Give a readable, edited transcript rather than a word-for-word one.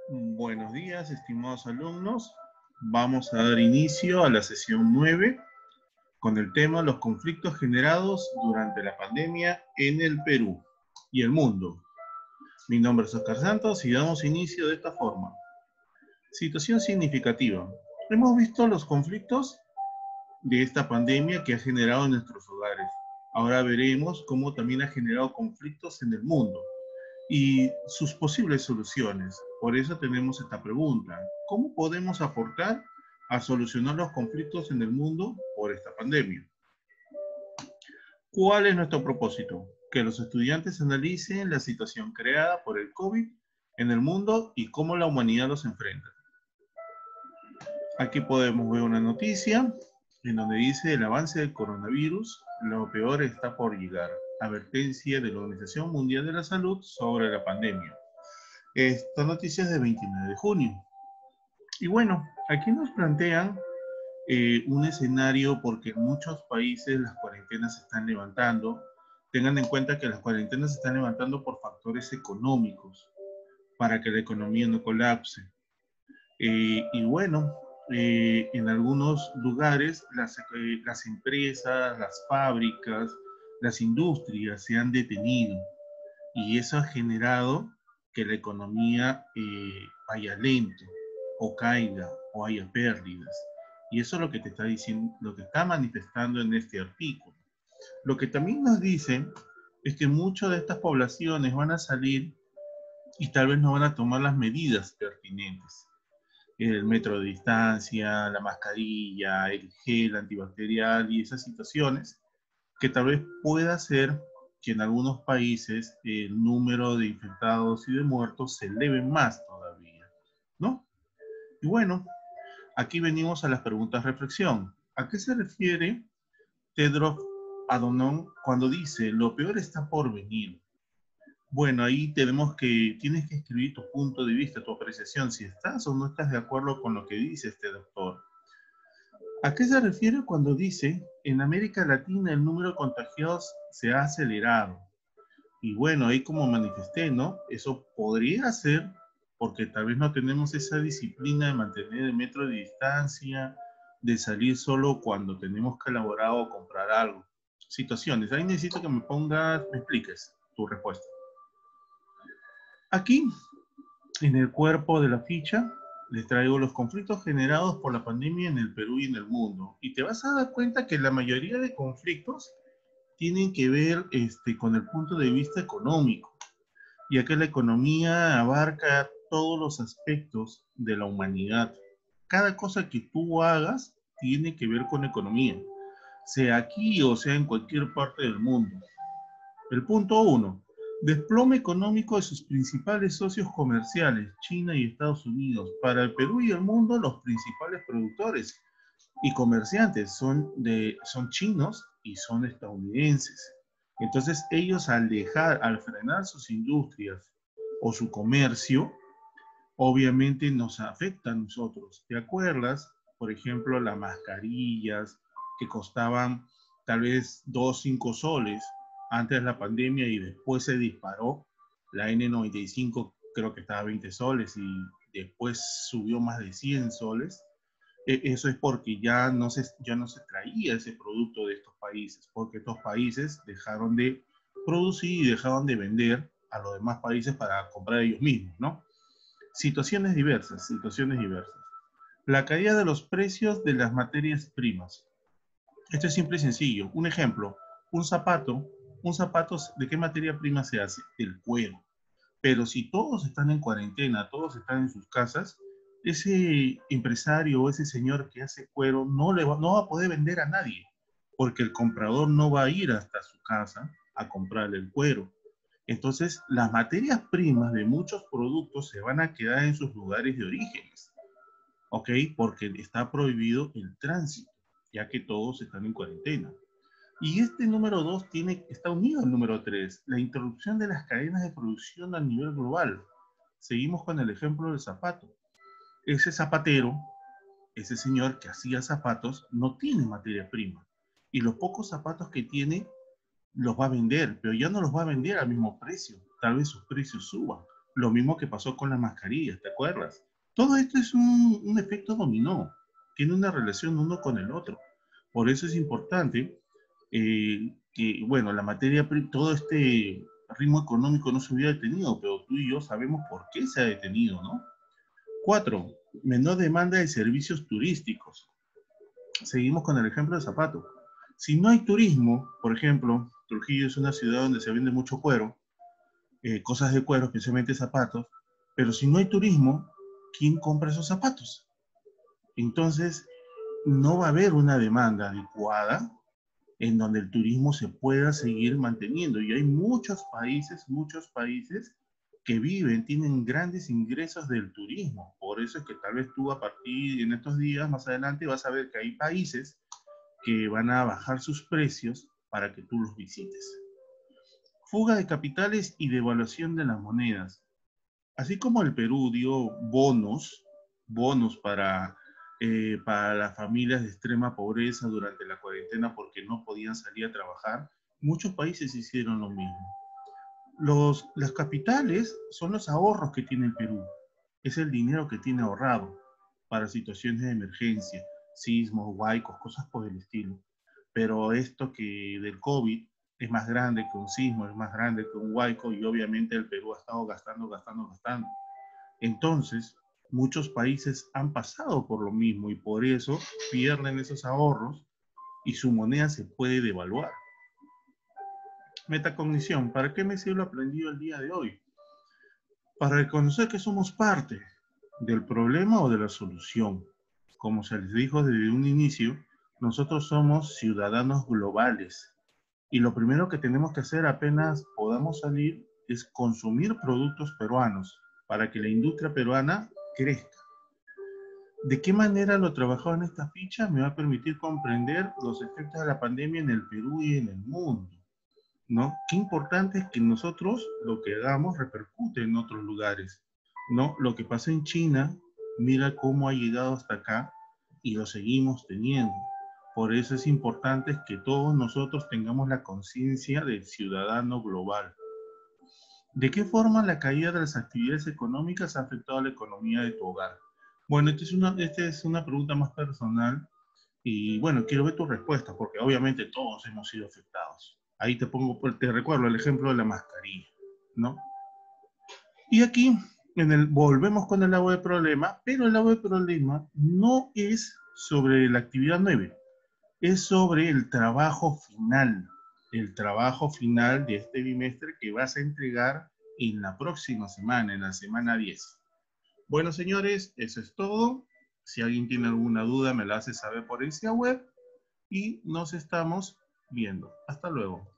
Buenos días, estimados alumnos. Vamos a dar inicio a la sesión 9 con el tema los conflictos generados durante la pandemia en el Perú y el mundo. Mi nombre es Oscar Santos y damos inicio de esta forma. Situación significativa. Hemos visto los conflictos de esta pandemia que ha generado en nuestros hogares. Ahora veremos cómo también ha generado conflictos en el mundo y sus posibles soluciones. Por eso tenemos esta pregunta. ¿Cómo podemos aportar a solucionar los conflictos en el mundo por esta pandemia? ¿Cuál es nuestro propósito? Que los estudiantes analicen la situación creada por el COVID en el mundo y cómo la humanidad los enfrenta. Aquí podemos ver una noticia en donde dice el avance del coronavirus, lo peor está por llegar. Advertencia de la Organización Mundial de la Salud sobre la pandemia. Esta noticia es de 29 de junio. Y bueno, aquí nos plantean un escenario porque en muchos países las cuarentenas se están levantando. Tengan en cuenta que las cuarentenas se están levantando por factores económicos para que la economía no colapse. Y bueno, en algunos lugares las empresas, las fábricas, las industrias se han detenido y eso ha generado que la economía vaya lento o caiga o haya pérdidas. Y eso es lo que te está diciendo, lo que está manifestando en este artículo. Lo que también nos dice es que muchas de estas poblaciones van a salir y tal vez no van a tomar las medidas pertinentes. El metro de distancia, la mascarilla, el gel antibacterial y esas situaciones que tal vez pueda hacer que en algunos países el número de infectados y de muertos se eleve más todavía, ¿no? Y bueno, aquí venimos a las preguntas reflexión. ¿A qué se refiere Tedros Adhanom cuando dice lo peor está por venir? Bueno, ahí tienes que escribir tu punto de vista, tu apreciación, si estás o no estás de acuerdo con lo que dice este doctor. ¿A qué se refiere cuando dice en América Latina el número de contagiados se ha acelerado? Y bueno, ahí como manifesté, ¿no? Eso podría ser porque tal vez no tenemos esa disciplina de mantener el metro de distancia, de salir solo cuando tenemos que elaborar o comprar algo. Situaciones. Ahí necesito que me expliques tu respuesta. Aquí, en el cuerpo de la ficha, les traigo los conflictos generados por la pandemia en el Perú y en el mundo. Y te vas a dar cuenta que la mayoría de conflictos tienen que ver con el punto de vista económico, ya que la economía abarca todos los aspectos de la humanidad. Cada cosa que tú hagas tiene que ver con economía, sea aquí o sea en cualquier parte del mundo. El punto 1. Desplome económico de sus principales socios comerciales, China y Estados Unidos. Para el Perú y el mundo, los principales productores y comerciantes son chinos y son estadounidenses. Entonces ellos al frenar sus industrias o su comercio, obviamente nos afecta a nosotros. ¿Te acuerdas? Por ejemplo, las mascarillas que costaban tal vez 2, 5 soles antes de la pandemia y después se disparó. La N95 creo que estaba a 20 soles y después subió más de 100 soles. Eso es porque ya no se traía ese producto de estos países, porque estos países dejaron de producir y dejaron de vender a los demás países para comprar ellos mismos, ¿no? Situaciones diversas, situaciones diversas. La caída de los precios de las materias primas. Esto es simple y sencillo. Un ejemplo, un zapato, ¿de qué materia prima se hace? Del cuero. Pero si todos están en cuarentena, todos están en sus casas, ese empresario o ese señor que hace cuero no va a poder vender a nadie, porque el comprador no va a ir hasta su casa a comprarle el cuero. Entonces, las materias primas de muchos productos se van a quedar en sus lugares de orígenes, ¿ok? Porque está prohibido el tránsito, ya que todos están en cuarentena. Y este número 2 está unido al número 3, la interrupción de las cadenas de producción a nivel global. Seguimos con el ejemplo del zapato. Ese zapatero, ese señor que hacía zapatos, no tiene materia prima. Y los pocos zapatos que tiene los va a vender, pero ya no los va a vender al mismo precio. Tal vez sus precios suban. Lo mismo que pasó con las mascarillas, ¿te acuerdas? Todo esto es un efecto dominó, tiene una relación uno con el otro. Por eso es importante que, bueno, todo este ritmo económico no se hubiera detenido, pero tú y yo sabemos por qué se ha detenido, ¿no? 4, menor demanda de servicios turísticos. Seguimos con el ejemplo de zapatos. Si no hay turismo, por ejemplo, Trujillo es una ciudad donde se vende mucho cuero, cosas de cuero, especialmente zapatos, pero si no hay turismo, ¿quién compra esos zapatos? Entonces, no va a haber una demanda adecuada en donde el turismo se pueda seguir manteniendo. Y hay muchos países que tienen grandes ingresos del turismo. Por eso es que tal vez tú a partir en estos días, más adelante, vas a ver que hay países que van a bajar sus precios para que tú los visites. Fuga de capitales y devaluación de las monedas. Así como el Perú dio bonos para las familias de extrema pobreza durante la cuarentena porque no podían salir a trabajar, muchos países hicieron lo mismo. Las capitales son los ahorros que tiene el Perú. Es el dinero que tiene ahorrado para situaciones de emergencia, sismos, huaicos, cosas por el estilo. Pero esto que del COVID es más grande que un sismo, es más grande que un huaico y obviamente el Perú ha estado gastando. Entonces, muchos países han pasado por lo mismo y por eso pierden esos ahorros y su moneda se puede devaluar. Metacognición, ¿para qué me sirve lo aprendido el día de hoy? Para reconocer que somos parte del problema o de la solución. Como se les dijo desde un inicio, nosotros somos ciudadanos globales y lo primero que tenemos que hacer apenas podamos salir es consumir productos peruanos para que la industria peruana crezca. ¿De qué manera lo trabajado en esta ficha me va a permitir comprender los efectos de la pandemia en el Perú y en el mundo? ¿No? Qué importante es que nosotros lo que hagamos repercute en otros lugares, ¿no? Lo que pasa en China, mira cómo ha llegado hasta acá y lo seguimos teniendo. Por eso es importante que todos nosotros tengamos la conciencia del ciudadano global. ¿De qué forma la caída de las actividades económicas ha afectado a la economía de tu hogar? Bueno, esta es una pregunta más personal y bueno, quiero ver tu respuesta porque obviamente todos hemos sido afectados. Ahí te recuerdo el ejemplo de la mascarilla, ¿no? Y aquí volvemos con el agua de problema, pero el agua de problema no es sobre la actividad 9, es sobre el trabajo final de este bimestre que vas a entregar en la próxima semana, en la semana 10. Bueno, señores, eso es todo. Si alguien tiene alguna duda, me la hace saber por el sitio web y nos estamos viendo. Hasta luego.